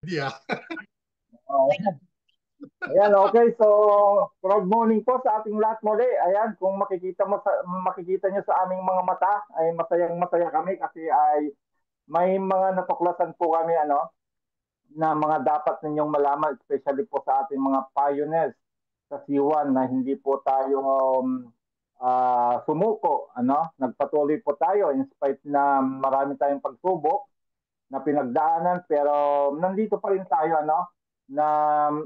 Yeah. Oh, ayan, okay. So, proud morning po sa ating lahat muli. Ayan, kung makikita niyo sa aming mga mata, ay masayang masaya kami kasi ay may mga natuklasan po kami na mga dapat ninyong malaman, especially po sa ating mga pioneers sa C1 na hindi po tayo sumuko, Nagpatuloy po tayo in spite na marami tayong pagsubok na pinagdaanan pero nandito pa rin tayo na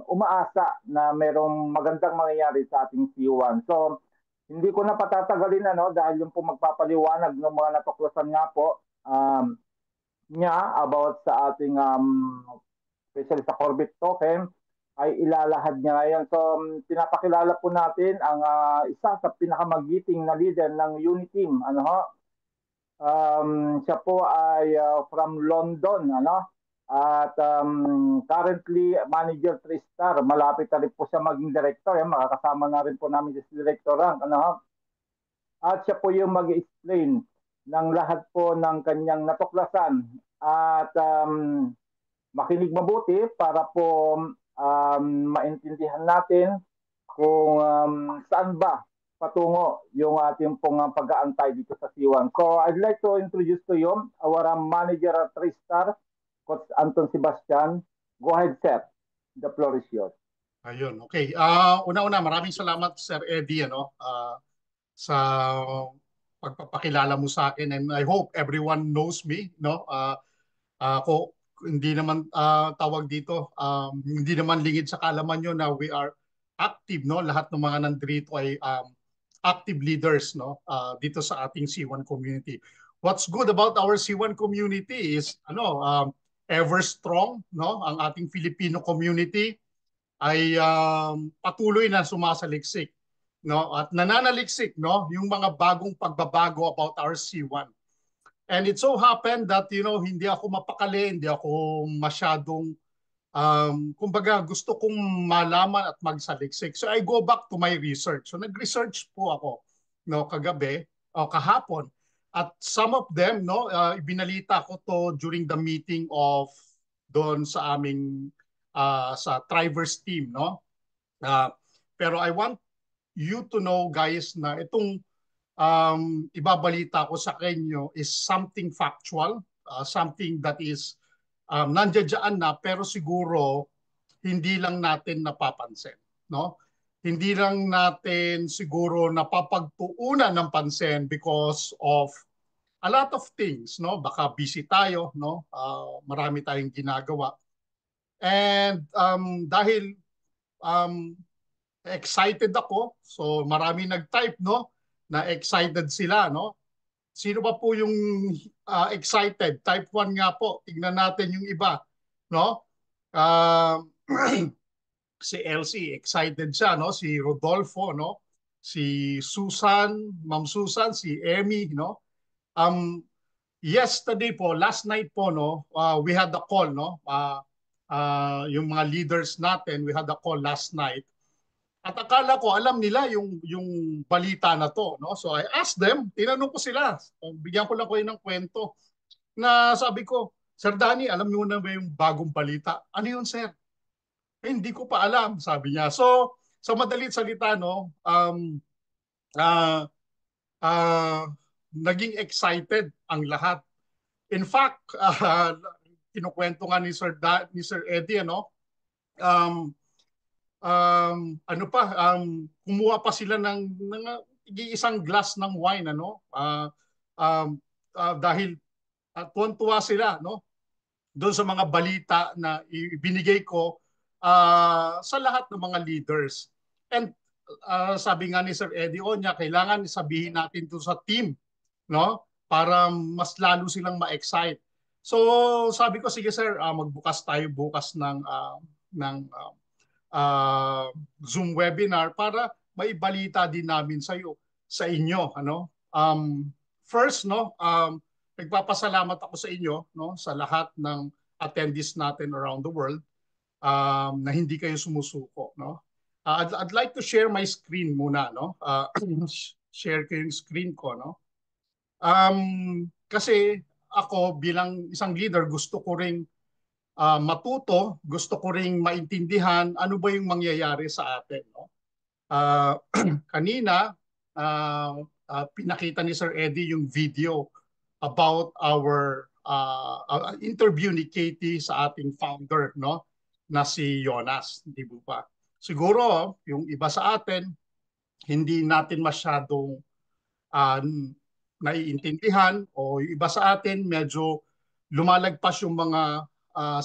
umaasa na merong magandang mangyayari sa ating C1. So hindi ko na patatagalin dahil yung po magpapaliwanag ng mga natuklasan nga po niya about sa ating especially sa Corbett token ay ilalahad niya ngayon. So pinapakilala po natin ang isa sa pinakamagiting na leader ng Uniteam. Siya po ay from London, At currently manager 3-star. Malapit na rin po siya maging director. Yan, makakasama na rin po namin si director rank, At siya po yung mag-explain ng lahat po ng kanyang natuklasan at makinig mabuti para po maintindihan natin kung saan ba patungo yung ating pong pag-aantay dito sa C1. So I'd like to introduce to you our manager at 3-star, Coach Anton Sebastian. Go ahead, sir. The floor is yours. Ayun, okay. Una-una, maraming salamat, Sir Eddie, sa pagpapakilala mo sa akin. And I hope everyone knows me, no? Ako, hindi naman tawag dito, hindi naman lingid sa kaalaman nyo na we are active, no? Lahat ng mga nandito ay active leaders, no? Dito sa ating C1 community. What's good about our C1 community is, ever strong, no? Ang ating Filipino community ay patuloy na sumasaliksik, no? At nananaliksik, no, yung mga bagong pagbabago about our C1. And it so happened that hindi ako mapakali, hindi ako masyadong kumbaga gusto kong malaman at magsaliksik. So I go back to my research. So nag-research po ako kagabi o kahapon. At some of them ibinalita ko to during the meeting of doon sa aming sa Trivers team, no? Uh, pero I want you to know, guys, na itong ibabalita ko sa kanyo is something factual, something that is nandiyan na pero siguro hindi lang natin napapansin, no? Hindi lang natin siguro napapagtuunan ng pansin because of a lot of things, no? Baka busy tayo, no? Marami tayong ginagawa. And dahil um, excited ako, so marami nag-type, no? Na excited sila, no? Sino pa po yung excited? Type 1 nga po. Tignan natin yung iba, no? Uh, si Elsie, excited siya, no? Si Rodolfo, no? Si Susan, Ma'am Susan, si Emmy, no? Um, Yesterday po, last night po, no? We had a call, no? Yung mga leaders natin, we had a call last night. At akala ko alam nila yung balita na to, no? So I asked them, tinanong ko sila, bigyan ko lang kayo ng kwento na sabi ko, Sir Danny, alam niyo na ba yung bagong balita? Ano yun, sir? Hindi ko pa alam, sabi niya. So, sa madalit salita, no, uh, uh, naging excited ang lahat. In fact, kinukwento nga ni Sir Eddie, um, ano pa, kumuha pa sila ng isang glass ng wine, um, dahil tuwan-tuwa sila, no? Doon sa mga balita na ibinigay ko sa lahat ng mga leaders. And sabi nga ni Sir Eddie Onya, kailangan sabihin natin to sa team, no? Para mas lalo silang ma-excite. So sabi ko, sige sir, magbukas tayo bukas ng Zoom webinar para maibalita din namin sa inyo, first, no, nagpapasalamat ako sa inyo, no, sa lahat ng attendees natin around the world, na hindi kayo sumusuko, no. I'd like to share my screen muna, no. Share ko yung screen ko, no. Kasi ako bilang isang leader, gusto ko ring matuto, gusto ko ring maintindihan ano ba yung mangyayari sa atin, no? Uh, kanina pinakita ni Sir Eddie yung video about our interview ni Katie sa ating founder, no, na si Jonas, di ba pa? Siguro yung iba sa atin hindi natin masyadong uh, naiintindihan, o yung iba sa atin medyo lumalagpas yung mga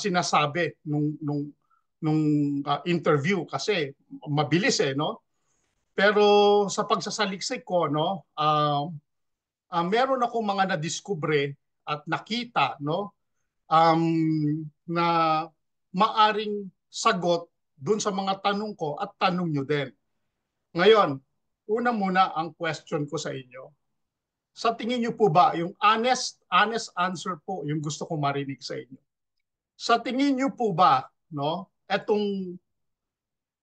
sinasabi nung interview kasi mabilis no. Pero sa pagsasaliksik ko, no, meron akong mga nadiskubre at nakita, no, na maaring sagot dun sa mga tanong ko at tanong nyo din. Ngayon, una muna ang question ko sa inyo. Sa tingin nyo po ba, yung honest answer po, yung gusto kong marinig sa inyo. Sa tingin nyo po ba, no, etong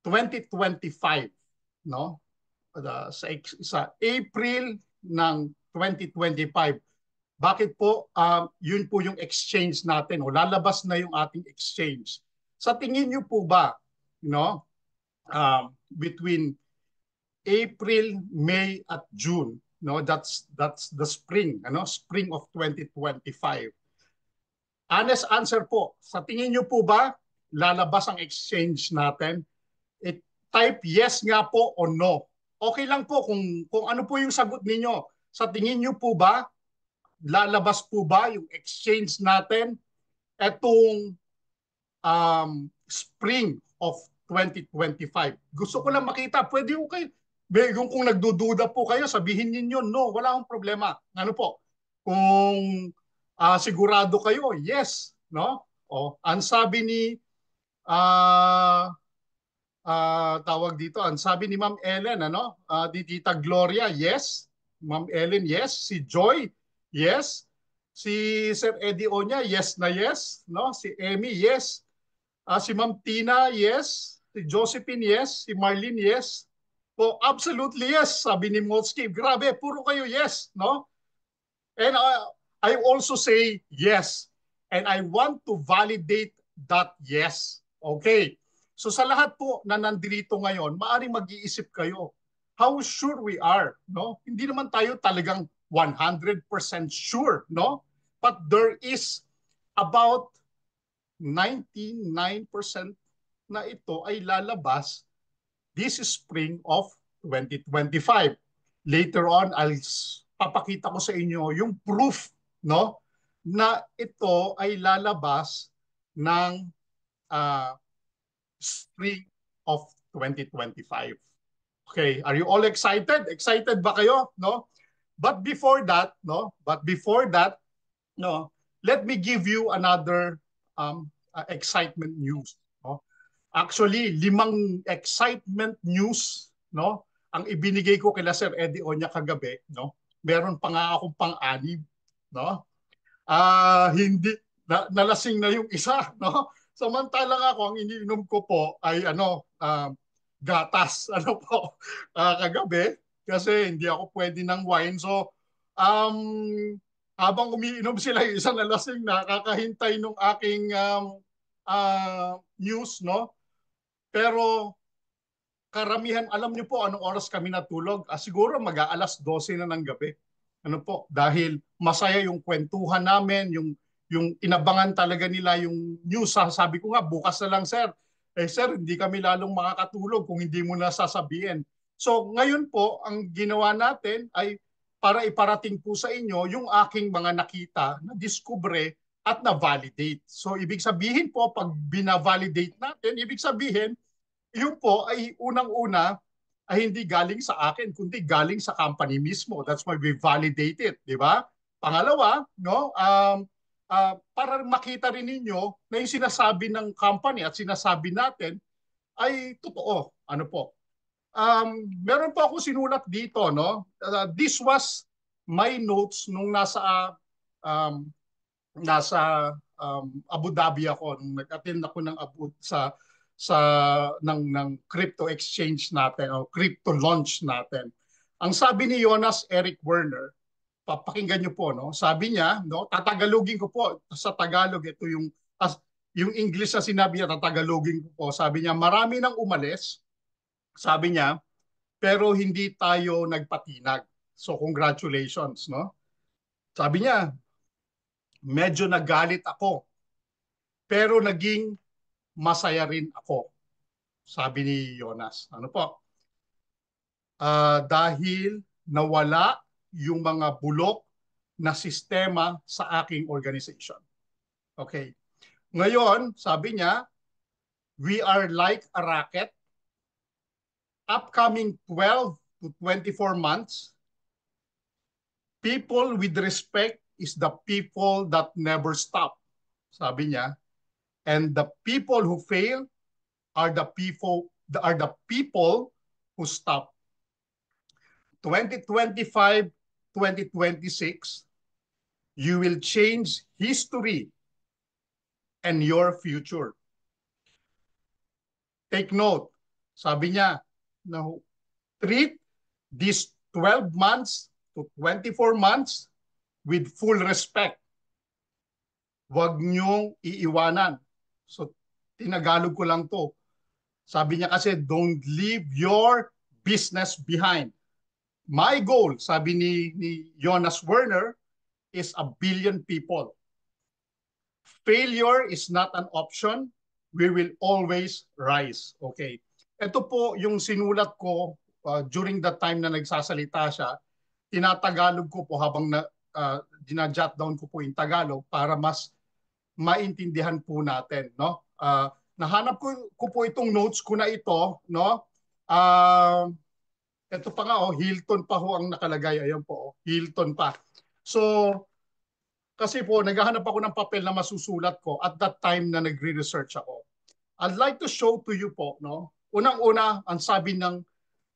2025, no, sa April ng 2025, bakit po yun po yung exchange natin, o lalabas na yung ating exchange. Sa tingin nyo po ba, no, between April, May at June, no, that's the spring, spring of 2025. Honest answer po, sa tingin nyo po ba lalabas ang exchange natin? Type yes nga po o no. Okay lang po kung ano po yung sagot ninyo. Sa tingin nyo po ba lalabas po ba yung exchange natin etong spring of 2025? Gusto ko lang makita. Pwede ko kayo, yung kung nagdududa po kayo, sabihin niyo no, wala akong problema. Ano po? Kung sigurado kayo, yes, no? O, ang sabi ni tawag dito, ang sabi ni Ma'am Ellen, di Tita Gloria, yes. Ma'am Ellen, yes. Si Joy, yes. Si Sir Eddie Onya, yes na yes, no? Si Emmy, yes. Si Ma'am Tina, yes. Si Josephine, yes. Si Marlene, yes. Oh, absolutely yes, sabi ni Motski. Grabe, puro kayo yes, no? And I also say yes. And I want to validate that yes. Okay. So sa lahat po na nandito ngayon, maaaring mag-iisip kayo, how sure we are, no? Hindi naman tayo talagang 100% sure, no? But there is about 99% na ito ay lalabas this spring of 2025. Later on, papakita ko sa inyo yung proof, no, na ito ay lalabas ng spring of 2025. Okay, are you all excited? Excited ba kayo, no? But before that, no, let me give you another excitement news, no? Actually, 5 excitement news, no, ang ibinigay ko kila Sir Eddie Onya kagabi, no. Meron pa nga akong pang-anim, no. Hindi nalasing na yung isa, no. Samantalang ako ang iniinom ko po ay gatas, po, kagabi kasi hindi ako pwede ng wine. So habang umiinom sila, yung isa nalasing na kakahintay nung aking news, no. Pero karamihan, alam niyo po anong oras kami natulog? Siguro mag-aalas 12 na ng gabi. Ano po? Dahil masaya yung kwentuhan namin, yung inabangan talaga nila yung news. Sabi ko nga, bukas na lang sir. Sir, hindi kami lalong makakatulog kung hindi mo na sasabihin. So ngayon po, ang ginawa natin ay para iparating po sa inyo yung aking mga nakita na diskubre at na-validate. So ibig sabihin po, pag bina-validate natin, ibig sabihin, yun po ay unang-una ay hindi galing sa akin, kundi galing sa company mismo. That's why we validate it, di ba? Pangalawa, no, para makita rin ninyo na yung sinasabi ng company at sinasabi natin ay totoo. Ano po? Meron po ako sinulat dito, no? This was my notes nung um, nasa Abu Dhabi ako, nung nag-attend ako ng ng crypto exchange natin o crypto launch natin. Ang sabi ni Jonas Eric Werner, papakinggan niyo po, no? Sabi niya, no, tatagalogin ko po sa Tagalog, ito yung yung English na sinabi niya, tatagalogin ko po, sabi niya, marami nang umalis, sabi niya, pero hindi tayo nagpatinag. So congratulations, no? Sabi niya, medyo nagalit ako, pero naging masaya rin ako, sabi ni Jonas. Ano po? Dahil nawala yung mga bulok na sistema sa aking organization. Okay. Ngayon, sabi niya, we are like a rocket. Upcoming 12 to 24 months, people with respect is the people that never stop. Sabi niya, and the people who fail are the people who stop. 2025, 2026, you will change history and your future. Take note, sabi niya, no, treat these 12 months to 24 months with full respect. Huwag niyong iiwanan. So, tinagalog ko lang to. Sabi niya kasi, don't leave your business behind. My goal, sabi ni Jonas Werner, is 1 billion people. Failure is not an option. We will always rise. Okay. Ito po yung sinulat ko during the time na nagsasalita siya. Tinatagalog ko po habang dinajot down ko po yung Tagalog para mas maintindihan po natin, no? Nahanap ko po itong notes ko na ito, no? Ito pa nga, Hilton pa ho ang nakalagay. Ayun po, Hilton pa. So, kasi po, naghahanap ako ng papel na masusulat ko at that time na nagre-research ako. I'd like to show to you po, no? Unang-una, ang sabi ng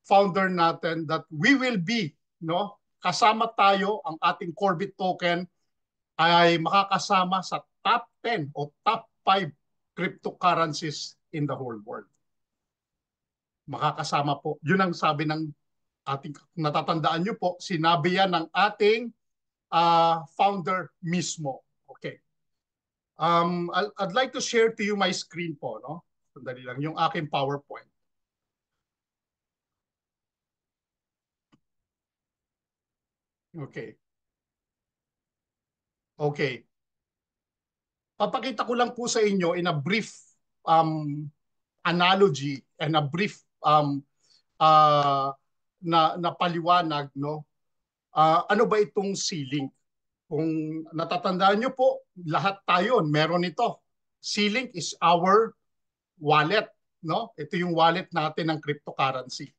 founder natin that we will be, no? Kasama tayo, ang ating Corbit token ay makakasama sa top 10 o top 5 cryptocurrencies in the whole world. Makakasama po. Yun ang sabi ng ating, natatandaan nyo po, sinabi yan ng ating founder mismo. Okay. I'd like to share to you my screen po, no? Sandali lang, yung aking PowerPoint. Okay. Okay. Papakita ko lang po sa inyo in a brief analogy and a brief na paliwanag, no? Ano ba itong C-Link? Kung natatandaan nyo po, lahat tayo meron ito. C-Link is our wallet, no? Ito yung wallet natin ng cryptocurrency.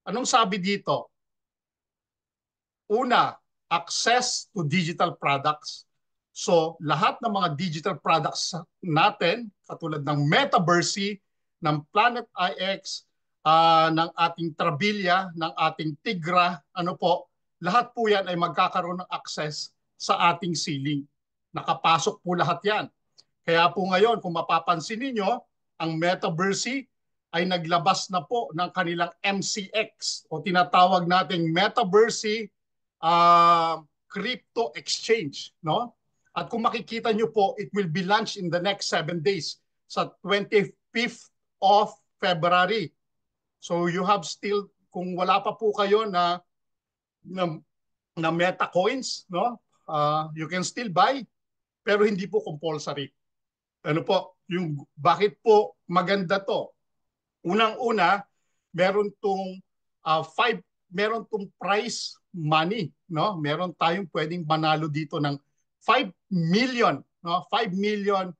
Anong sabi dito? Una, access to digital products. So, lahat ng mga digital products natin, katulad ng Metaverse, ng Planet IX, ng ating Trabilia, ng ating Tigra, ano po, lahat po yan ay magkakaroon ng access sa ating C-Link. Nakapasok po lahat yan. Kaya po ngayon, kung mapapansin ninyo, ang Metaverse ay naglabas na po ng kanilang MCX o tinatawag nating Metaverse crypto exchange, no? At kung makikita nyo po, it will be launched in the next 7 days sa 25th of February. So you have still, kung wala pa po kayo na Meta coins, no? You can still buy, pero hindi po compulsory. Ano po, yung bakit po maganda to? Unang-una, meron tong meron tong prize money, no? Meron tayong pwedeng manalo dito ng 5 million, no? 5 million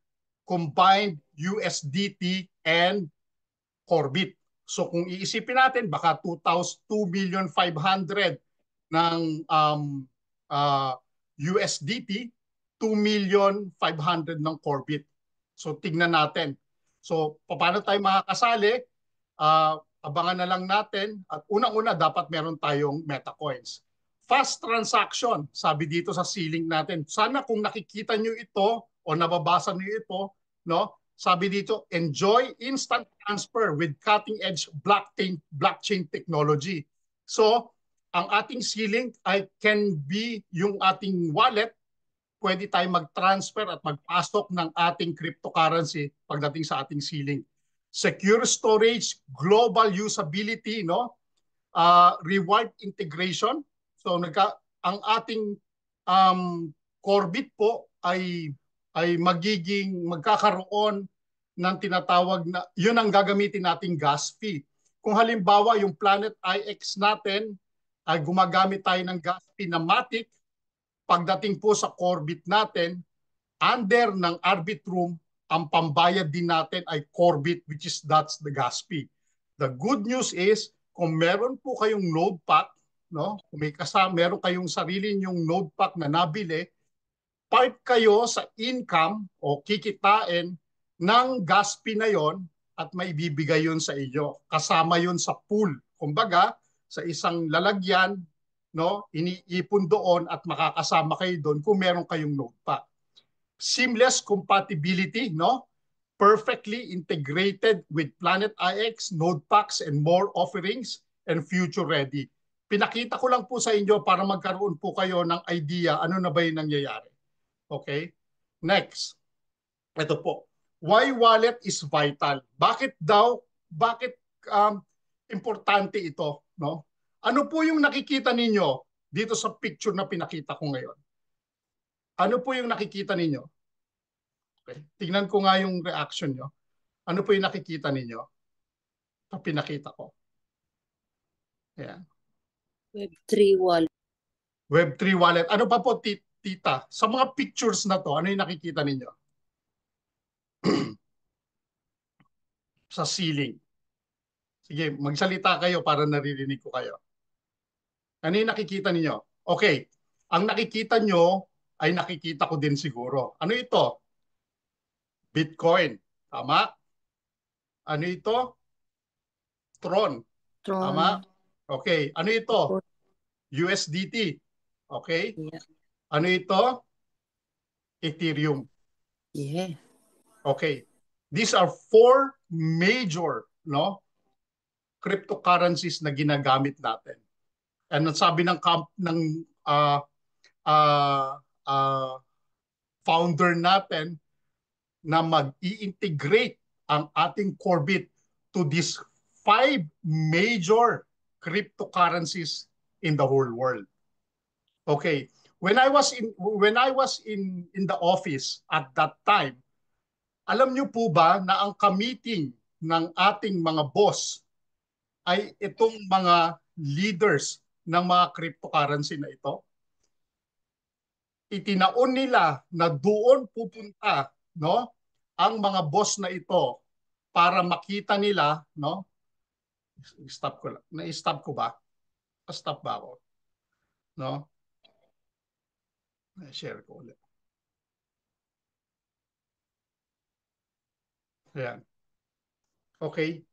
combined USDT and Corbit. So kung iisipin natin, baka 2,500,000 ng USDT, 2,500,000 ng Corbit. So tignan natin. So paano tayo makakasali? Abangan na lang natin. At unang-una, dapat meron tayong MetaCoins. Fast transaction, sabi dito sa ceiling natin. Sana kung nakikita nyo ito o nababasa nyo ito, no? Sabi dito, enjoy instant transfer with cutting-edge blockchain technology. So, ang ating ceiling ay can be yung ating wallet pwede tayong mag-transfer at magpasok ng ating cryptocurrency pagdating sa ating ceiling. Secure storage, global usability, no? Reward integration. So ang ating Corbit po ay magkakaroon ng tinatawag na, yun ang gagamitin nating gas fee. Kung halimbawa yung Planet IX natin ay gumagamit tayo ng gas fee na Matic, pagdating po sa Corbit natin, under ng Arbitrum, ang pambayad din natin ay Corbit, which is that's the gas fee. The good news is, kung meron po kayong node pack, no? Kung meron kayong sarili nyong node pack na nabili, part kayo sa income o kikitain ng gas fee na yon at may bibigay yun sa inyo. Kasama yun sa pool. Kumbaga, sa isang lalagyan, no, iniipon doon at makakasama kayo doon kung meron kayong node pack. Seamless compatibility, no? Perfectly integrated with Planet IX, node packs, and more offerings, and future ready. Pinakita ko lang po sa inyo para magkaroon po kayo ng idea ano na ba yung nangyayari. Okay? Next. Ito po. Why wallet is vital? Bakit importante ito, no? Ano po yung nakikita ninyo dito sa picture na pinakita ko ngayon? Ano po yung nakikita ninyo? Okay. Tingnan ko nga yung reaction nyo. Ano po yung nakikita ninyo? Sa pinakita ko. Ayan. Web3 wallet. Web3 wallet. Ano pa po, tita? Sa mga pictures na to, ano yung nakikita ninyo? Sa ceiling. Sige, magsalita kayo para naririnig ko kayo. Ano yung nakikita ninyo? Okay. Ang nakikita nyo ay nakikita ko din siguro. Ano ito? Bitcoin. Tama? Ano ito? Tron. Tama? Okay. Ano ito? USDT. Okay? Yeah. Ano ito? Ethereum. Yeah. Okay. These are four major, no, cryptocurrencies na ginagamit natin. And ang sabi ng uh, uh, uh, founder natin na mag-i-integrate ang ating Corbit to these five major cryptocurrencies in the whole world. Okay. When I was in the office at that time, alam niyo po ba na ang ka-meeting ng ating mga boss ay itong mga leaders ng mga cryptocurrency na ito? Itinaon nila na doon pupunta, no, ang mga boss na ito para makita nila, no? Stop ko lang. Na-stop ko ba? Stop ba ako? No? Share ko ulit. Ayan. Okay.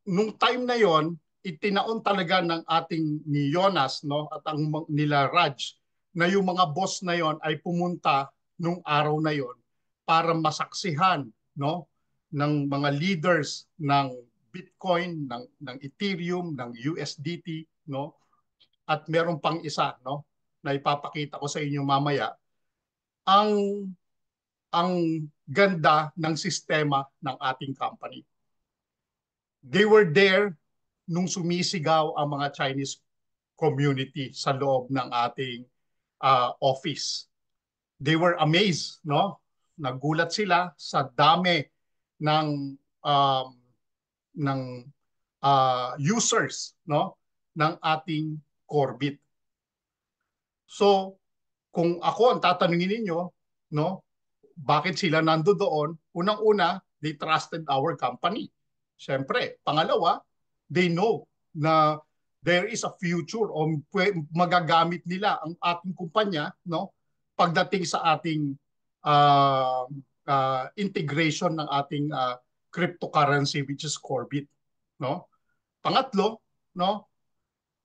Nung time na yon, itinaon talaga ng ating ni Jonas, no, at ang nila Raj, na yung mga boss na yon ay pumunta nung araw na yon para masaksihan, no, ng mga leaders ng Bitcoin, ng Ethereum, ng USDT, no, at meron pang isa, no, na ipapakita ko sa inyo mamaya, ang ganda ng sistema ng ating company. They were there nung sumisigaw ang mga Chinese community sa loob ng ating office. They were amazed, no? Nagulat sila sa dami ng ng users, no, ng ating Corbit. So, kung ako ang tatanungin ninyo, no, bakit sila nando doon? Unang-una, they trusted our company. Siyempre, pangalawa, they know na there is a future o magagamit nila ang ating kumpanya, no, pagdating sa ating integration ng ating cryptocurrency, which is Corbit, no? Pangatlo, no,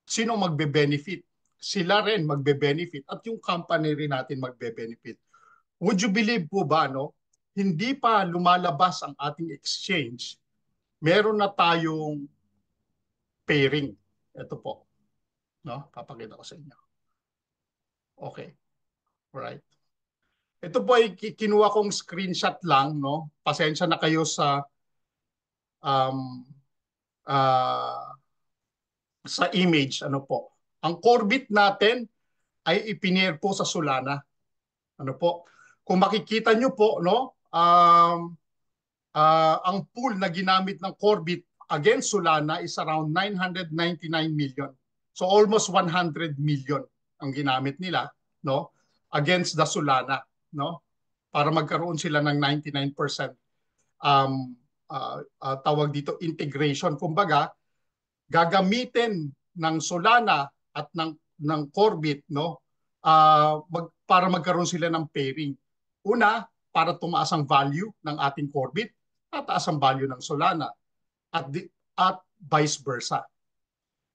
sino magbe-benefit? Sila rin magbe-benefit at yung company rin natin magbe-benefit. Would you believe po ba, no? Hindi pa lumalabas ang ating exchange, meron na tayong pairing. Ito po, no? Papakita ko sa inyo. Okay. Right. Ito po ay kinuha kong screenshot lang, no? Pasensya na kayo sa um, ah, sa image, ano po. Ang Corbit natin ay ipiner po sa Solana. Ano po? Kung makikita nyo po, no? Ang pool na ginamit ng Corbit against Solana is around 999 million. So almost 100 million ang ginamit nila, no? Against the Solana, no? Para magkaroon sila ng 99% tawag dito integration. Kumbaga, gagamitin ng Solana at ng Corbit, no? Para magkaroon sila ng pairing. Una, para tumaas ang value ng ating Corbit, tataas ang value ng Solana at vice versa.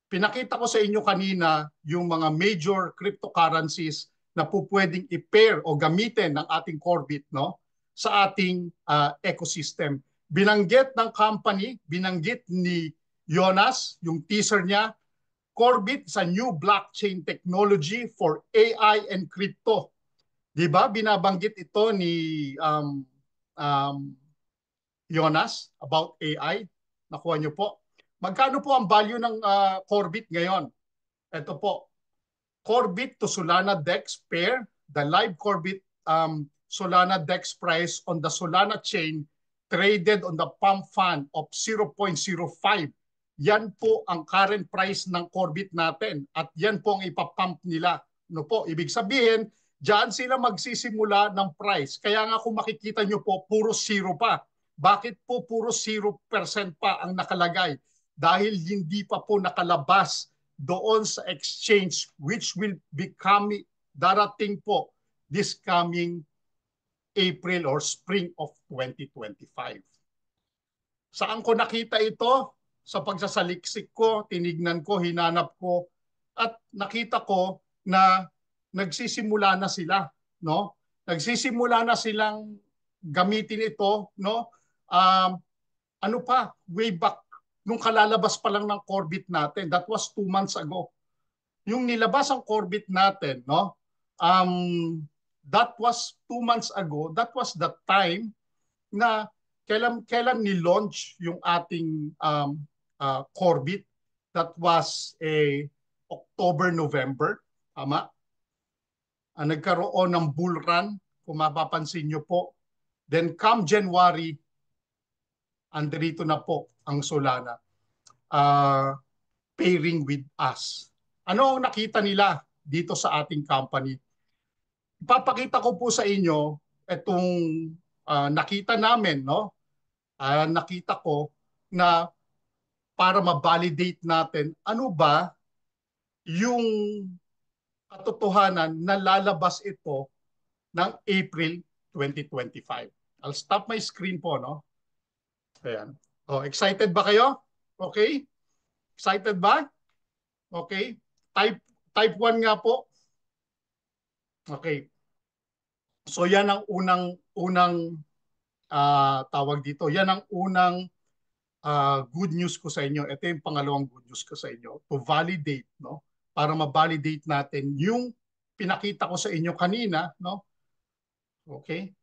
Pinakita ko sa inyo kanina yung mga major cryptocurrencies na po pwedeng i-pair o gamitin ng ating Corbit, no, sa ating ecosystem. Binanggit ng company, binanggit ni Jonas, yung teaser niya, Corbit is a new blockchain technology for AI and crypto. Di ba? Binabanggit ito ni Jonas about AI. Nakuha niyo po. Magkano po ang value ng Corbit ngayon? Ito po. Corbit to Solana DEX pair, the live Corbit Solana DEX price on the Solana chain traded on the pump fund of 0.05. Yan po ang current price ng Corbit natin at yan po ang ipapump nila. No po, ibig sabihin, diyan sila magsisimula ng price. Kaya nga kung makikita nyo po, puro zero pa. Bakit po puro 0% pa ang nakalagay? Dahil hindi pa po nakalabas doon sa exchange which will be coming, darating po this coming April or spring of 2025. Saan ko nakita ito? Sa pagsasaliksik ko, tinignan ko, hinanap ko, at nakita ko na nagsisimula na sila, no? Nagsisimula na silang gamitin ito, no? Ano pa, way back nung kalalabas pa lang ng Corbit natin, that was 2 months ago. Yung nilabas ang Corbit natin, no? That was 2 months ago. That was the time na kailan ni-launch yung ating Corbit. That was October, November. Tama? Nagkaroon ng bull run, kung mapapansin nyo po. Then come January, andito na po ang Solana pairing with us. Ano ang nakita nila dito sa ating company? Ipapakita ko po sa inyo itong nakita namin, no? Nakita ko na para ma-validate natin ano ba yung katotohanan na lalabas ito ng April 2025. I'll stop my screen po, no? Ayan. Oh, excited ba kayo? Okay? Excited ba? Okay. Type 1 nga po. Okay. So yan ang unang tawag dito. Yan ang unang good news ko sa inyo. Ito yung pangalawang good news ko sa inyo. To validate, no? Para ma-validate natin yung pinakita ko sa inyo kanina, no? Okay?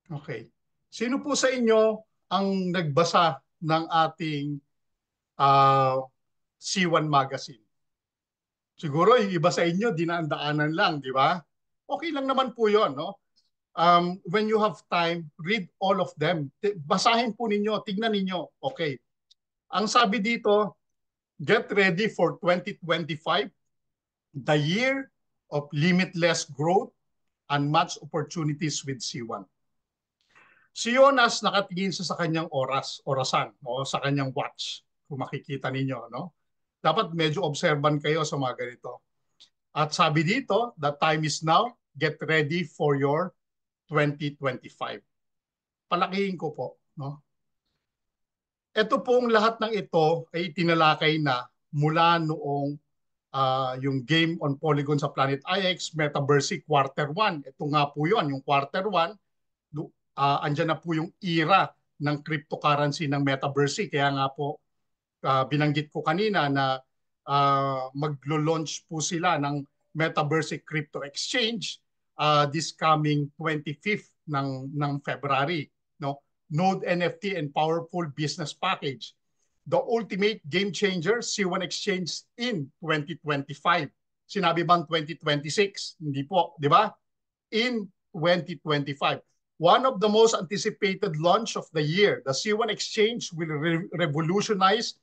Okay. Sino po sa inyo ang nagbasa ng ating C1 magazine? Siguro yung iba sa inyo, dinaan-daanan lang, di ba? Okay lang naman po yun, no? When you have time, read all of them. Basahin po ninyo, tignan ninyo. Okay. Ang sabi dito, get ready for 2025, the year of limitless growth and much opportunities with C1. Si Jonas nakatingin sa kanyang orasan, o sa kanyang watch, kung makikita ninyo, no? Dapat medyo observant kayo sa mga ganito. At sabi dito, the time is now, get ready for your 2025. Palakihin ko po, no? Ito pong lahat ng ito ay tinalakay na mula noong yung game on Polygon sa Planet IX, Metaverse Quarter 1. Ito nga po yun, yung Quarter 1, andyan na po yung era ng cryptocurrency ng metaverse. Kaya nga po binanggit ko kanina na maglo-launch po sila ng Metaverse Crypto Exchange this coming 25th ng February. No? Node NFT and Powerful Business Package. The ultimate game changer, C1 Exchange in 2025. Sinabi bang 2026? Hindi po, di ba? In 2025. One of the most anticipated launch of the year, the C1 Exchange will revolutionize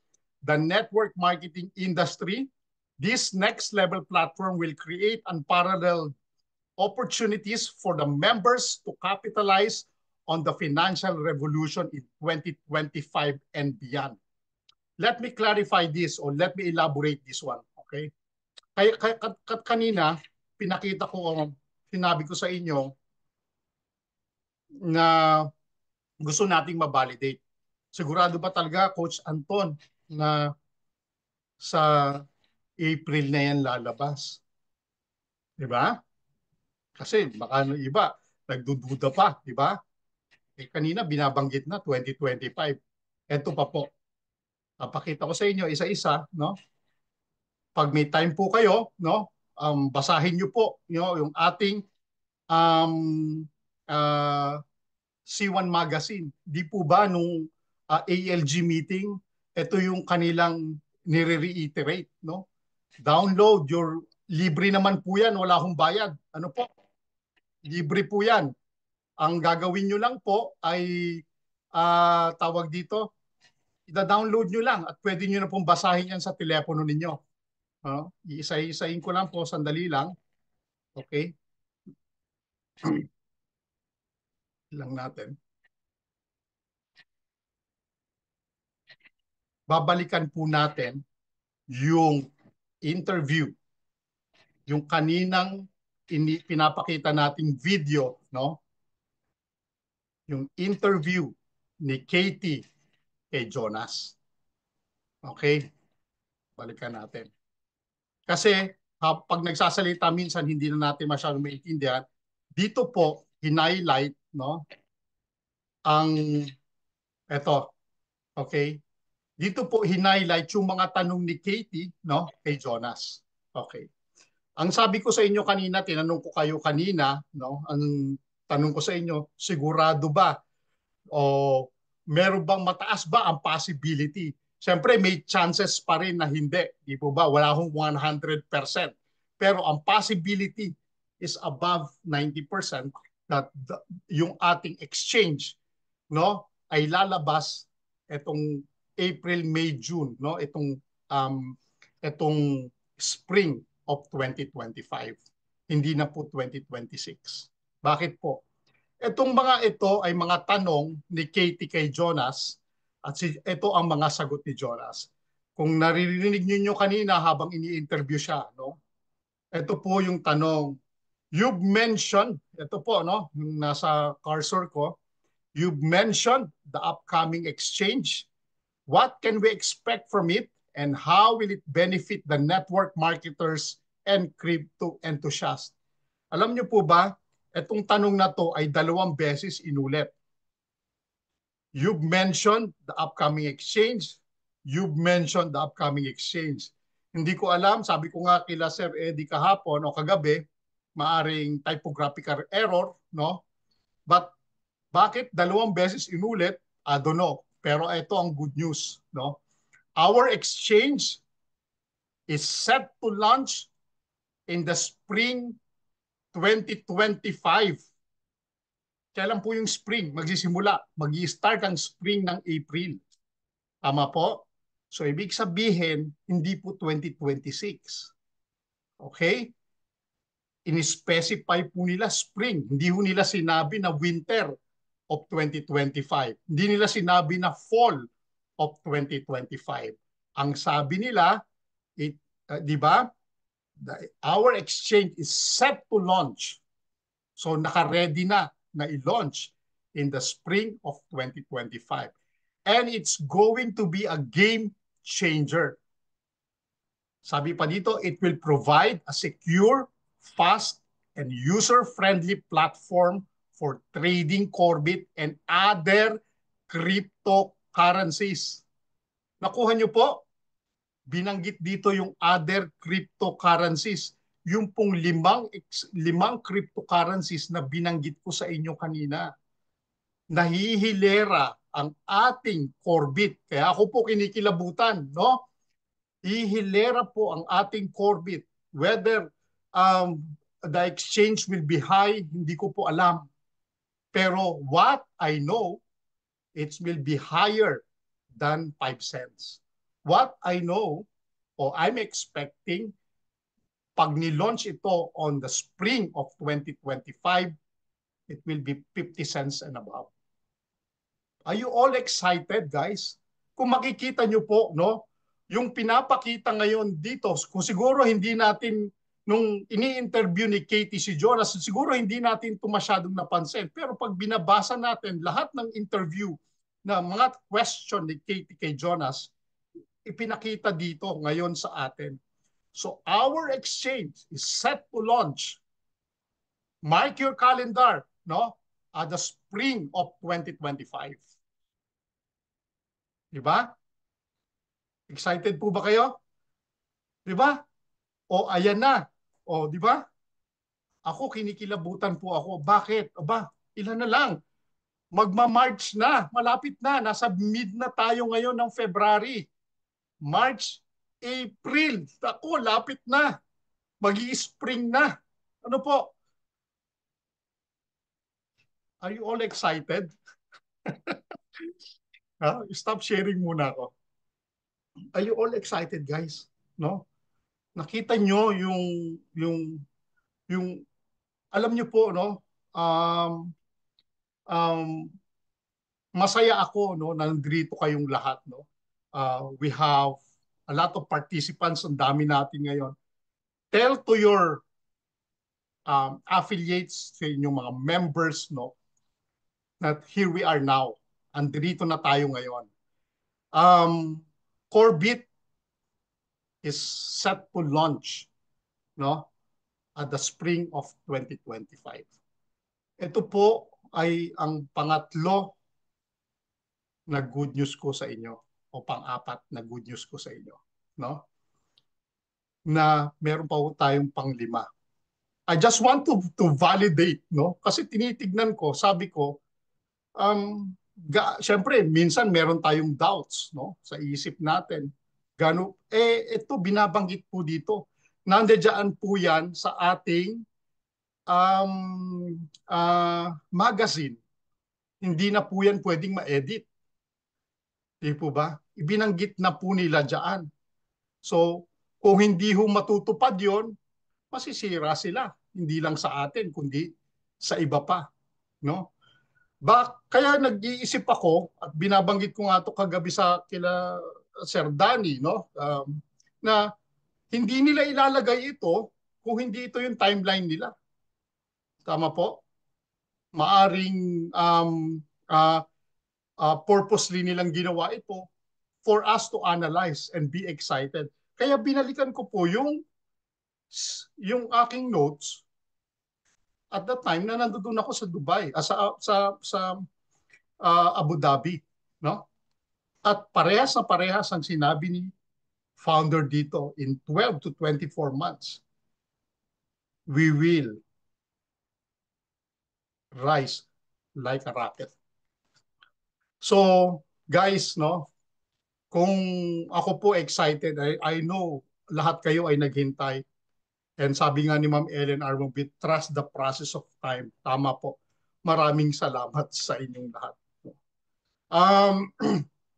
the network marketing industry. This next level platform will create unparalleled opportunities for the members to capitalize on the financial revolution in 2025 and beyond. Let me clarify this or let me elaborate this one. Okay? Kanina, pinakita ko, sinabi ko sa inyo na gusto nating ma-validate. Sigurado ba talaga, Coach Anton, na sa April na yan lalabas? Diba? Kasi baka no iba, nagdududa pa, diba? Kanina binabanggit na 2025. Ito pa po. Papakita ko sa inyo isa-isa, no? Pag may time po kayo, no? Basahin niyo po, yung ating C1 Magazine. Di po ba nung ALG meeting, ito yung kanilang nire-reiterate, no? Download your, libre naman po yan, wala akong bayad. Ano po? Libre po yan. Ang gagawin nyo lang po ay tawag dito, ida-download nyo lang at pwede nyo na pong basahin yan sa telepono ninyo. Iisa-isain ko lang po, sandali lang. Okay? Lang natin. Babalikan po natin yung interview, yung kaninang pinapakita nating video, no? Yung interview ni Katie kay Jonas. Okay? Balikan natin. Kasi pag nagsasalita minsan hindi na natin masyadong maintindihan. Dito po hinighlight, no? Ang eto. Okay? Dito po hinighlight yung mga tanong ni Katie, no, kay Jonas. Okay. Ang sabi ko sa inyo kanina, tinanong ko kayo kanina, no, ang tanong ko sa inyo, sigurado ba o meron bang mataas ba ang possibility? Siyempre may chances pa rin na hindi, di po ba? Wala akong 100%. Pero ang possibility is above 90% that yung ating exchange, no, ay lalabas etong April, May, June, no? Itong spring of 2025. Hindi na po 2026. Bakit po? Itong mga ito ay mga tanong ni Katie kay Jonas at ito ang mga sagot ni Jonas. Kung naririnig niyo kanina habang ini-interview siya, no? Ito po yung tanong. You've mentioned, ito po, no, yung nasa cursor ko, you've mentioned the upcoming exchange. What can we expect from it and how will it benefit the network marketers and crypto enthusiasts? Alam niyo po ba, itong tanong na to ay 2 beses inulit. You've mentioned the upcoming exchange. You've mentioned the upcoming exchange. Hindi ko alam, sabi ko nga kila Sir Eddie kahapon o kagabi, maaring typographical error, no? But bakit 2 beses inulit? I don't know. Pero ito ang good news, no? Our exchange is set to launch in the spring 2025. Kailan po yung spring? Magsisimula. Mag-i-start ang spring ng April. Tama po? So, ibig sabihin, hindi po 2026. Okay? In-specify po nila spring. Hindi po nila sinabi na winter of 2025. Hindi nila sinabi na fall of 2025. Ang sabi nila, di ba? Our exchange is set to launch. So naka-ready na i-launch in the spring of 2025. And it's going to be a game changer. Sabi pa dito, it will provide a secure, fast, and user-friendly platform for trading Corbit and other cryptocurrencies. Nakuha nyo po? Binanggit dito yung other cryptocurrencies. Yung pong limang cryptocurrencies na binanggit ko sa inyo kanina. Nahihilera ang ating Corbit. Kaya ako po kinikilabutan, no? Hihilera po ang ating Corbit. Whether the exchange will be high, hindi ko po alam. Pero what I know, it will be higher than 5 cents. What I know, o I'm expecting, pag ni-launch ito on the spring of 2025, it will be 50 cents and above. Are you all excited, guys? Kung makikita nyo po, no, yung pinapakita ngayon dito, kung siguro hindi natin, nung ini-interview ni Katie si Jonas, siguro hindi natin ito masyadong napansin. Pero pag binabasa natin lahat ng interview na mga question ni Katie kay Jonas, ipinakita dito ngayon sa atin. So our exchange is set to launch. Mark your calendar, no? At the spring of 2025. Diba? Excited po ba kayo? Diba? O ayan na. O diba? Ako kinikilabutan po ako. Bakit? Aba, ilan na lang. Magma-March na. Malapit na. Nasa mid na tayo ngayon ng February. March, April. Ako, lapit na. Magi-spring na. Ano po? Are you all excited? Stop sharing muna ako. Are you all excited, guys? No? Nakita nyo yung alam nyo po, no? Masaya ako, no? Nandito kayong lahat, no? We have a lot of participants, ang dami natin ngayon. Tell to your affiliates, sa inyong mga members, no? That here we are now. Andito na tayo ngayon. Corbit is set to launch, no, at the spring of 2025. Ito po ay ang pangatlo na good news ko sa inyo o pang-apat na good news ko sa inyo, no? Na meron pa tayong pang-5. I just want to validate, no? Kasi tinitignan ko, sabi ko, syempre minsan meron tayong doubts, no, sa isip natin. Ito binabanggit po dito. Nandiyan po yan sa ating magazine. Hindi na po yan pwedeng ma-edit. Di po ba? Ibinanggit na po nila dyan. So, kung hindi ho matutupad yon, masisira sila. Hindi lang sa atin, kundi sa iba pa. No? Kaya nag-iisip ako, at binabanggit ko nga ito kagabi sa kila Sir Danny, no? Na hindi nila ilalagay ito kung hindi ito yung timeline nila. Tama po? Maaring purposely nilang ginawa ito for us to analyze and be excited. Kaya binalikan ko po yung aking notes at the time na nandoon ako sa Dubai, sa Abu Dhabi, no? At parehas na parehas ang sinabi ni founder dito, in 12 to 24 months, we will rise like a rocket. So, guys, no, kung ako po excited, I know lahat kayo ay naghintay. And sabi nga ni Ma'am Ellen Armobit, trust the process of time. Tama po. Maraming salamat sa inyong lahat.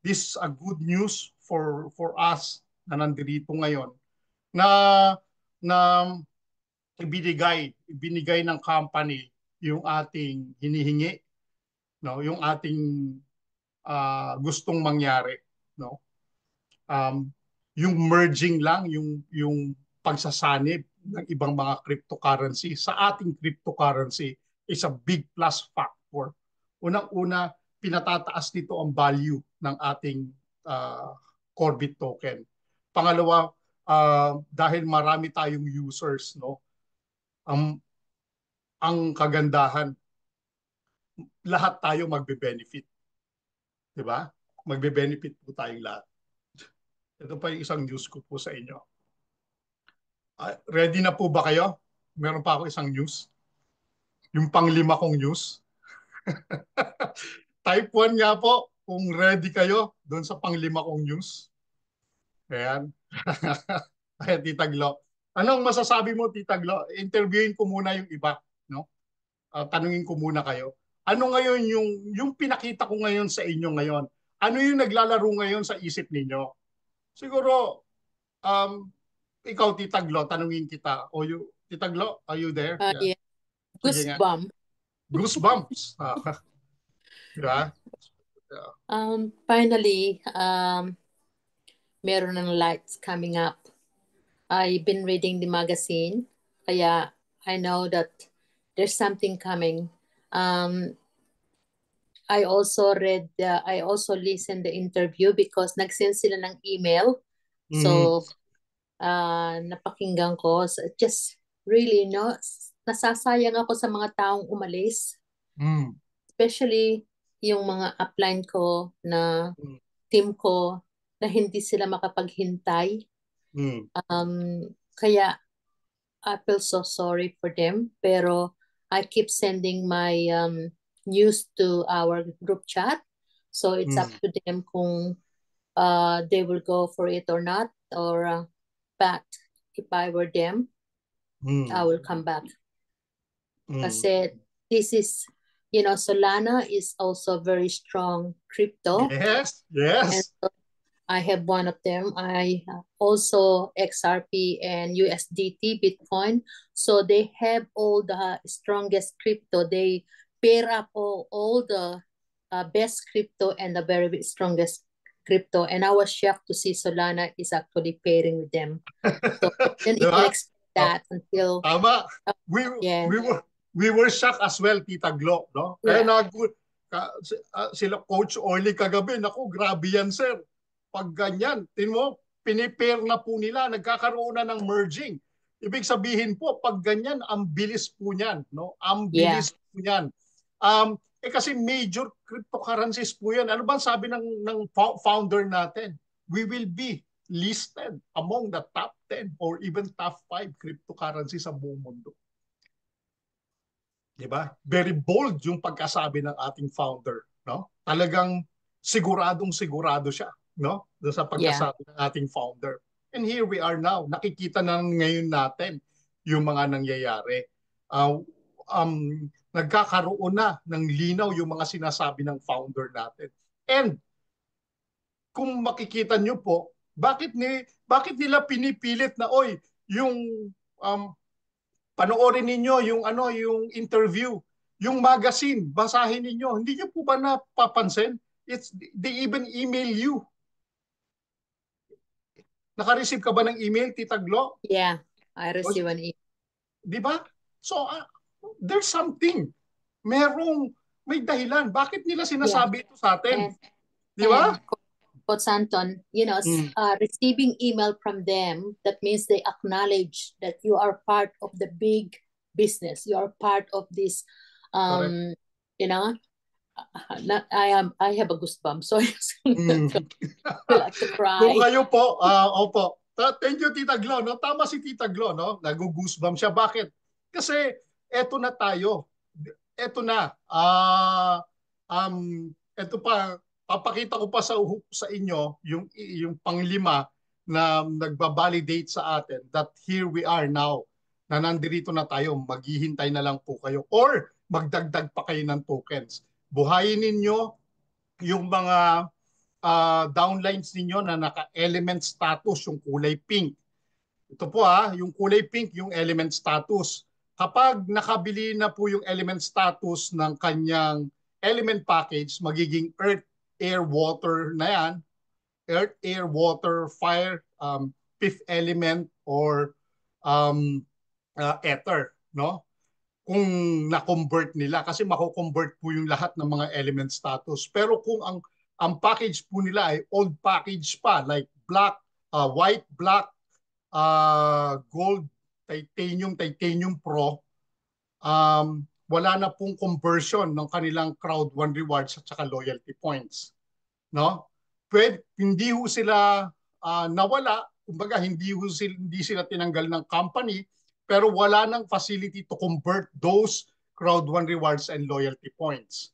This is a good news for us na nandito ngayon na ibinigay ng company yung ating hinihingi, no, yung ating gustong mangyari, no. Yung merging lang, yung pagsasanib ng ibang mga cryptocurrency sa ating cryptocurrency is a big plus factor. Unang-una, pinatataas nito ang value ng ating Corbit token. Pangalawa, dahil marami tayong users, no, ang kagandahan, lahat tayo magbe-benefit. Di ba? Magbe-benefit po tayong lahat. Ito pa yung isang news ko po sa inyo. Ready na po ba kayo? Meron pa ako isang news. Yung pang-5 kong news. Type 1 nga po kung ready kayo doon sa pang-5 kong news. Ayan. Ayan, Tita Glo. Anong masasabi mo, Tita Glo? Interviewin ko muna yung iba. No? Tanungin ko muna kayo. Ano ngayon yung pinakita ko ngayon sa inyo ngayon? Ano yung naglalaro ngayon sa isip ninyo? Siguro, ikaw, Tita Glo, tanungin kita. Tita Glo, are you there? Yeah. Yeah. Sige nga. Goosebump. Goosebumps. Diba? Finally, meron ng lights coming up. I've been reading the magazine, kaya I know that there's something coming. I also listened the interview because nag-send sila ng email. So, napakinggan ko. So, just really, nasasayang ako sa mga taong umalis. Especially yung mga upline ko na team ko na hindi sila makapaghintay. Kaya I feel so sorry for them. Pero I keep sending my news to our group chat. So it's up to them kung they will go for it or not. Or but if I were them, I will come back. Kasi this is, Solana is also very strong crypto. Yes. And so I have one of them. I also XRP and USDT Bitcoin. So they have all the strongest crypto. They pair up all the best crypto and the very strongest crypto. And I was shocked to see Solana is actually pairing with them. So I didn't even expect that until. Tama. We were shocked as well, Tita Glo, no? Kaya sila Coach Orly kagabi, naku, grabe yan, sir. Pag ganyan, mo, pinipair na po nila, nagkakaroon na ng merging. Ibig sabihin po, pag ganyan, ang bilis po niyan, no? Ang bilis po niyan. Kasi major cryptocurrencies po yan. Ano ba sabi ng founder natin? We will be listed among the top 10 or even top 5 cryptocurrencies sa buong mundo. Diba? Very bold yung pagkasabi ng ating founder, no? Talagang sigurado siya, no? Doon sa pagkasabi ng ating founder. And here we are now. Nakikita na ngayon natin yung mga nangyayari. Nagkakaroon na ng linaw yung mga sinasabi ng founder natin. And kung makikita nyo po, bakit nila pinipilit na yung panoorin ninyo yung interview, yung magazine, basahin ninyo. Hindi niyo po ba napapansin? They even email you. Naka-receive ka ba ng email, Tita Glo? Yeah, I receive an email. Di ba? So, there's something. May dahilan. Bakit nila sinasabi ito sa atin? Di ba? Coach Anton, receiving email from them, that means they acknowledge that you are part of the big business. You are part of this, I have a goosebump. So I like to cry. Kung kayo po, opo. Thank you, Tita Glo. No? Tama si Tita Glo, no? Nag-goosebump siya. Bakit? Kasi eto na tayo. Eto na. Eto pa, papakita ko pa sa inyo yung pang-5 na nagba-validate sa atin that here we are now, na nandirito na tayo, maghihintay na lang po kayo or magdagdag pa kayo ng tokens. Buhayin ninyo yung mga downlines ninyo na naka-element status, yung kulay pink. Ito po yung kulay pink, yung element status. Kapag nakabili na po yung element status ng kanyang element package, magiging earth, air, water na yan. Earth, air, water, fire, fifth element, or ether, no? Kung na-convert nila, kasi mako-convert po yung lahat ng mga element status. Pero kung ang package po nila ay old package pa, like black, white, black, gold, titanium, titanium pro, wala na pong conversion ng kanilang Crowd 1 rewards at saka loyalty points. No? Hindi ho sila nawala, kumbaga hindi sila tinanggal ng company, pero wala nang facility to convert those Crowd 1 rewards and loyalty points.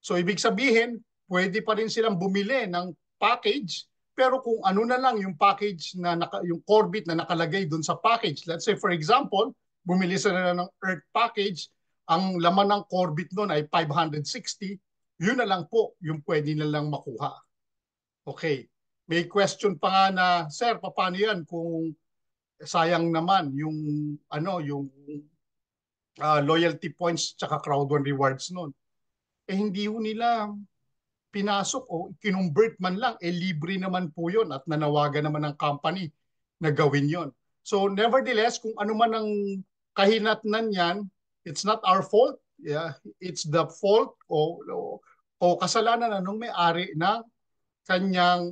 So ibig sabihin, pwede pa rin silang bumili ng package, pero kung ano na lang yung package na yung Corebit na nakalagay doon sa package. Let's say for example, bumili sila ng Earth package, ang laman ng Corebit noon ay 560, yun na lang po yung pwede na lang makuha. Okay. May question pa nga na, sir, paano yan kung sayang naman yung loyalty points tsaka Crowd 1 rewards noon? Hindi ho nila pinasok o kinonvert man lang, libre naman po yun at nanawagan naman ng company na gawin yon. So nevertheless, kung ano man ang kahinatnan yan, it's not our fault. Yeah, it's the fault o kasalanan ng may-ari ng kanyang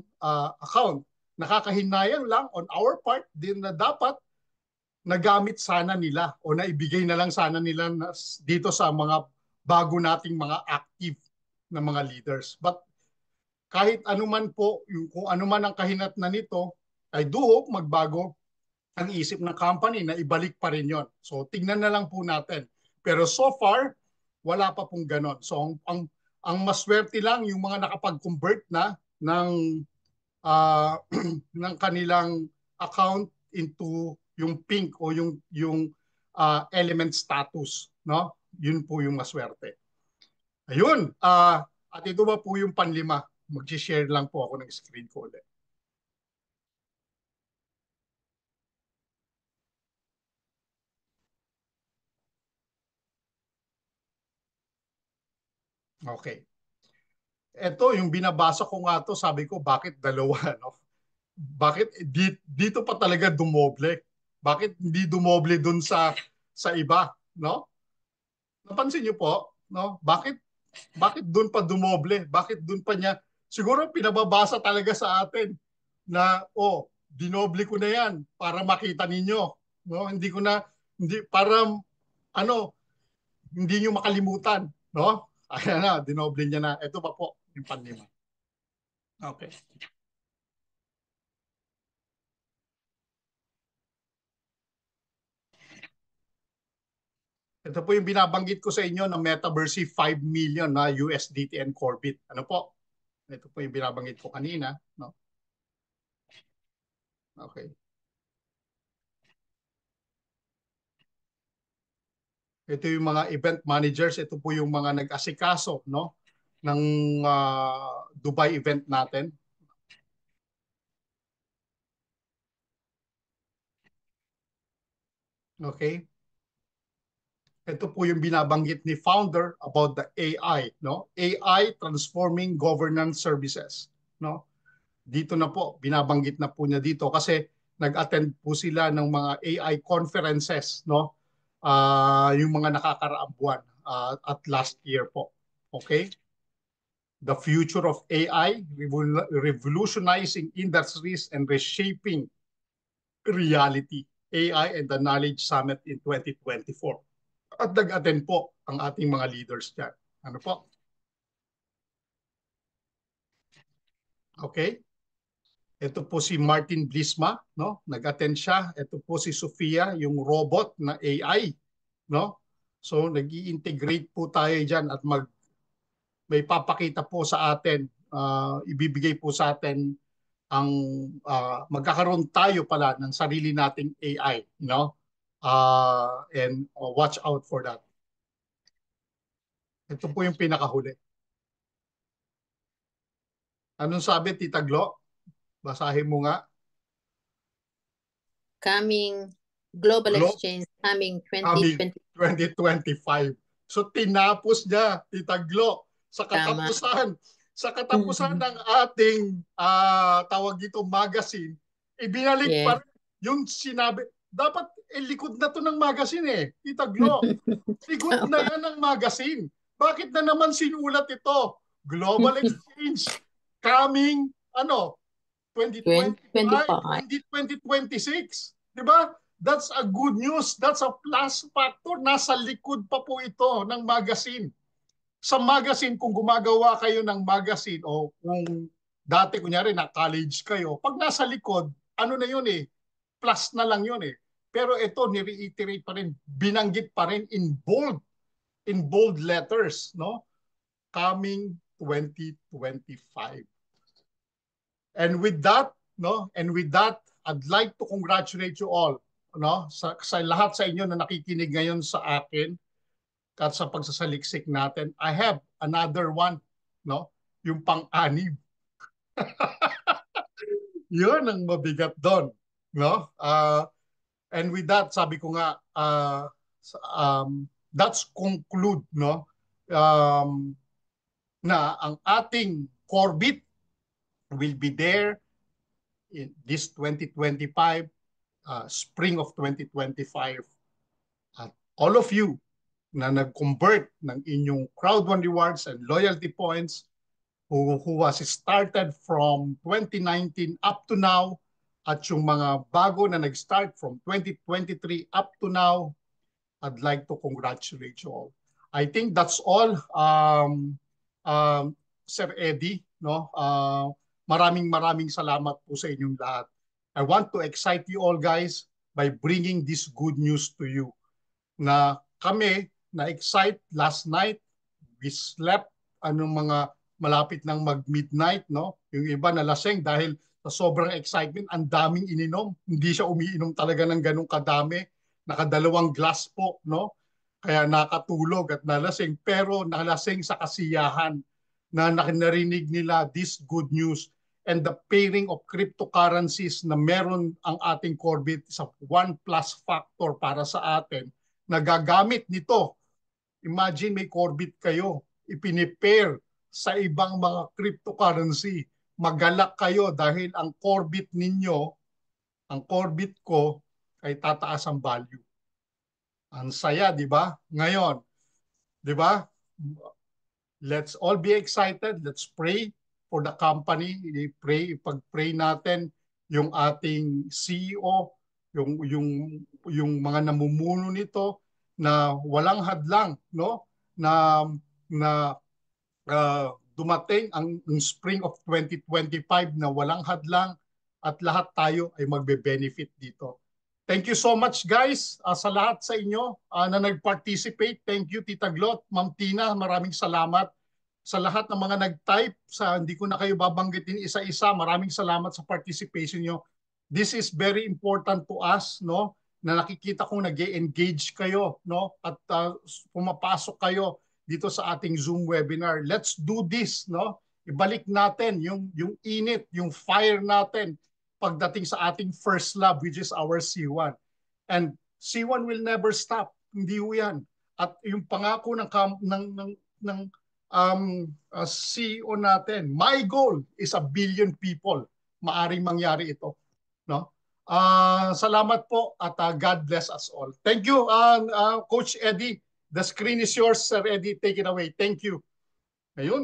account. Nakakahinayang lang on our part din na dapat nagamit sana nila o naibigay na lang sana nila dito sa mga bago nating mga active na mga leaders. But kahit anuman po, kung anuman ang kahinatnan nito, I do hope magbago ang isip ng company na ibalik pa rin yon. So tignan na lang po natin. Pero so far, wala pa pong ganon. So ang maswerte lang yung mga nakapag-convert na ng ng kanilang account into yung pink o yung element status, no? Yun po yung maswerte. Ayun, at ito ba po yung panlima? Mag-share lang po ako ng screen ko ulit. Okay. Ito, yung binabasa ko nga to, sabi ko, bakit dalawa, no? Bakit dito pa talaga dumoble? Bakit hindi dumoble dun sa iba, no? Napansin niyo po, no? Bakit dun pa dumoble? Bakit dun pa niya? Siguro pinababasa talaga sa atin na, dinoble ko na yan para makita ninyo, no? Hindi para hindi niyo makalimutan, no? Ayan na, dinoble niya na. Ito pa po yung panlima. Okay. Ito po yung binabanggit ko sa inyo ng Metaverse 5 million na USDT and Corebit. Ano po? Ito po yung binabanggit ko kanina, no? Okay. Ito yung mga event managers, ito po yung mga nag-asikaso, no, ng Dubai event natin. Okay? Ito po yung binabanggit ni founder about the AI, no? AI transforming governance services, no? Dito na po, binabanggit na po niya dito kasi nag-attend po sila ng mga AI conferences, no? Yung mga nakakaraang buwan at last year po. Okay? The future of AI, revolutionizing industries and reshaping reality. AI and the Knowledge Summit in 2024. At nag-attend po ang ating mga leaders dyan. Ano po? Okay? Ito po si Martin Blisma, no? Nag-attend siya. Ito po si Sofia, yung robot na AI, no? So nag-i-integrate po tayo diyan at may papakita po sa atin, ibibigay po sa atin ang magkakaroon tayo pala ng sarili nating AI, no? And watch out for that. Ito po yung pinakahuli. Anong sabi, Tita Glo? Basahin mo nga. Coming Global Exchange, coming 2025. So tinapos niya, Tita Glo, sa katapusan. Sa katapusan ng ating tawag dito magazine, ibinalik pa rin yung sinabi. Dapat likod na to ng magazine eh. Tita Glo, likod na yan ng magazine. Bakit na naman sinulat ito? Global Exchange coming 2025, 2026. 'Di ba? That's a good news. That's a plus factor. Nasa likod pa po ito ng magazine. Sa magazine, kung gumagawa kayo ng magazine o kung dati kunyari na college kayo, pag nasa likod, ano na yun eh, plus na lang yun eh. Pero ito, ni-reiterate pa rin, binanggit pa rin in bold letters, no? Coming 2025. And with that, no? And with that, I'd like to congratulate you all, no? Sa lahat sa inyo na nakikinig ngayon sa akin at sa pagsasaliksik natin. I have another one, no? Yung pang-anim. Yun ang mabigat doon, no? And with that, sabi ko nga, that's conclude, no? Na ang ating Corbit will be there in this 2025, spring of 2025. At all of you na nag-convert ng inyong Crowd1 rewards and loyalty points who was started from 2019 up to now, at yung mga bago na nag-start from 2023 up to now, I'd like to congratulate you all. I think that's all, Sir Eddie, no? Maraming salamat po sa inyong lahat. I want to excite you all guys by bringing this good news to you. Na kami na-excite last night, we slept mga malapit ng mag-midnight, no? Yung iba nalasing dahil sa sobrang excitement, ang daming ininom. Hindi siya umiinom talaga ng ganung kadami. Nakadalawang glass po, no? Kaya nakatulog at nalasing. Pero nalasing sa kasiyahan na narinig nila this good news and the pairing of cryptocurrencies na meron ang ating Corbit sa 1+ factor para sa atin na gagamit nito. Imagine may Corbit kayo, ipinipair sa ibang mga cryptocurrency. Magalak kayo dahil ang Corbit ninyo, ang Corbit ko, ay tataas ang value. Ang saya, di ba? Ngayon, di ba? Let's all be excited. Let's pray for the company. Pag-pray natin yung ating CEO, yung mga namumuno nito, na walang hadlang, no? Na dumating ang spring of 2025 na walang hadlang at lahat tayo ay magbe-benefit dito. Thank you so much guys sa lahat sa inyo na nag-participate. Thank you Tita Glot, Ma'am Tina, maraming salamat. Sa lahat ng mga nag-type, hindi ko na kayo babanggitin isa-isa, maraming salamat sa participation nyo. This is very important to us, no? Na nakikita kong nag-engage kayo, no? At pumapasok kayo dito sa ating Zoom webinar. Let's do this, no? Ibalik natin yung init, yung fire natin pagdating sa ating first love, which is our C1. And C1 will never stop. Hindi ho yan. At yung pangako ng CEO natin, my goal is 1 billion people. Maaring mangyari ito, no? Salamat po at God bless us all. Thank you, Coach Eddie. The screen is yours, Sir Eddie. Take it away. Thank you. Ayun.